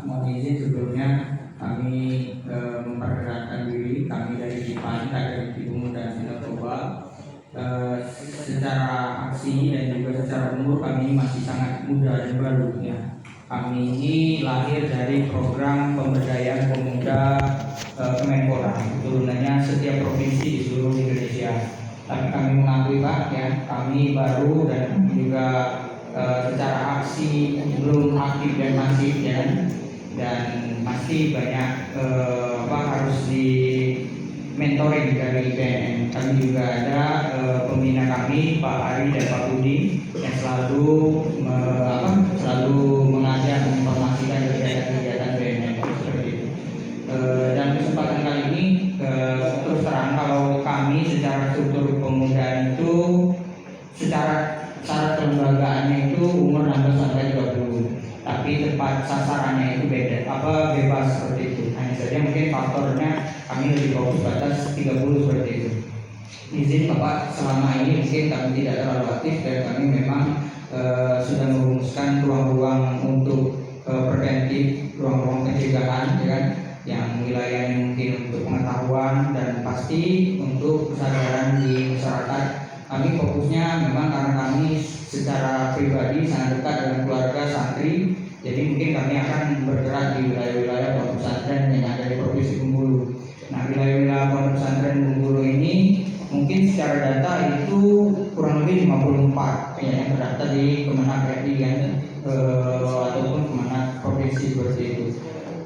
mohon izin sebelumnya kami memperkenalkan diri. Kami dari DIPAN, Akademi Pemuda Narkoba. Secara aksi dan juga secara umur kami masih sangat muda dan baru ya. Kami ini lahir dari program pemberdayaan pemuda Kemenpora, turunannya setiap provinsi di seluruh Indonesia. Tapi kami mengakui Pak ya, kami baru dan kami juga secara aksi belum aktif dan masif ya, dan masih banyak harus di mentoring dari BNN. Kami juga ada pembina kami Pak Ari dan Pak Budi yang selalu mengajak menginformasikan kegiatan-kegiatan BNN seperti itu. Dalam kesempatan kali ini terus terang kalau kami secara struktur pemudaan itu secara syarat kelembagaannya itu umur 16 sampai 30, tapi tepat sasarannya itu bebas seperti itu. Hanya saja mungkin faktornya kami lebih fokus batas 30 seperti itu. Izin Bapak, selama ini mungkin kami tidak terlalu aktif dan kami memang sudah merumuskan ruang-ruang untuk preventif, ruang-ruang pencegahan ya kan, yang wilayahnya mungkin untuk pengetahuan dan pasti untuk kesadaran di masyarakat. Kami fokusnya memang karena kami secara pribadi sangat dekat dengan keluarga santri, jadi mungkin kami akan bergerak di wilayah-wilayah pondok pesantren yang ada di Provinsi Bengkulu. Nah, wilayah-wilayah pondok pesantren Bengkulu ini mungkin secara data itu kurang lebih 54 yang terdaftar di Kemenag RI ataupun Kemenag Provinsi seperti itu.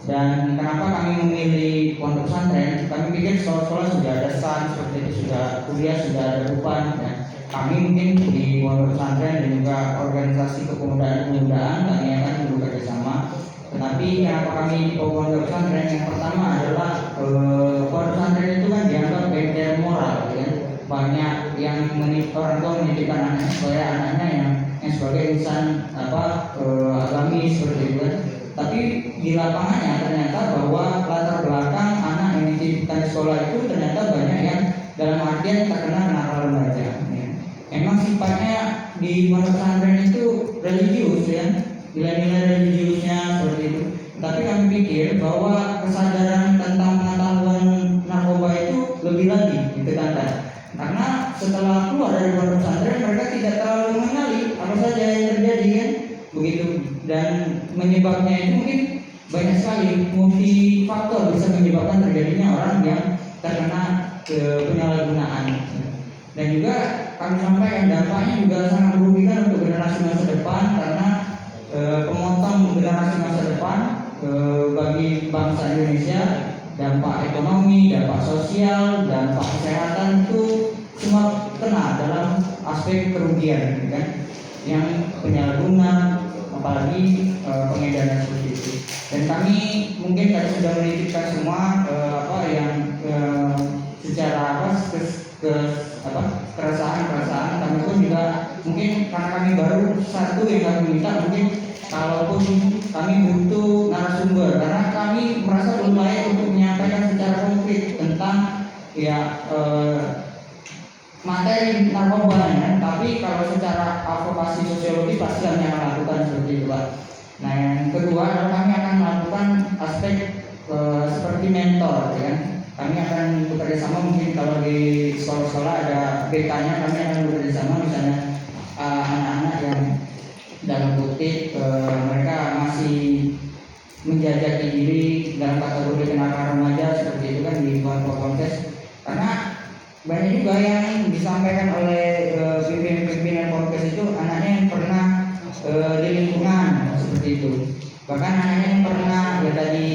Dan kenapa kami memilih pondok pesantren? Kami pikir sekolah-sekolah sudah ada SAN seperti itu, sudah kuliah, sudah ada UPAN ya. Kami mungkin di pondok pesantren dan juga organisasi kepemudaan kami akan bekerja sama. Tetapi kenapa kami di pondok pesantren? Yang pertama adalah pondok pesantren itu kan dianggap benteng moral ya. Banyak yang orang tua menitipkan anaknya supaya anaknya yang sebagai insan agamis seperti itu kan. Tapi di lapangannya ternyata bahwa latar belakang anak yang dititipkan di sekolah itu ternyata banyak yang dalam artian terkena nakal remaja ya. Emang sifatnya di pondok pesantren itu religius ya, nilai-nilai religiusnya seperti itu. Tapi kami pikir bahwa kesadaran tentang pengetahuan narkoba itu lebih lagi ditekankan. Karena setelah keluar dari pondok pesantren mereka tidak terlalu mengenali apa saja yang terjadi kan, begitu. Dan menyebabnya itu mungkin banyak sekali, multi faktor bisa menyebabkan terjadinya orang yang terkena penyalahgunaan. Dan juga kami sampaikan dampaknya juga sangat merugikan untuk generasi masa depan, karena pemotong generasi masa depan bagi bangsa Indonesia, dampak ekonomi, dampak sosial, dampak kesehatan itu semua kena dalam aspek kerugian kan, yang penyalahgunaan apalagi pengedaran seperti itu. Dan kami mungkin sudah menitipkan semua yang secara keresahan kami pun juga mungkin karena kami baru satu yang kami minta, mungkin kalaupun kami butuh narasumber karena kami merasa belum layak untuk menyampaikan secara konkret tentang materi narkoba ya. Tapi kalau secara advokasi sosiologi pasti kami akan lakukan seperti itu Pak. Nah, yang kedua adalah kami akan melakukan aspek seperti mentor ya. Kami akan bekerja sama, mungkin kalau di sekolah-sekolah ada BK-nya, kami akan bekerja sama misalnya anak-anak yang dalam kutip mereka masih menjajaki diri dalam kategori kenakalan remaja seperti itu kan di kelompok kontes. Karena banyak juga yang disampaikan oleh pimpinan kontes itu anaknya yang pernah di lingkungan seperti itu, bahkan anaknya yang pernah tadi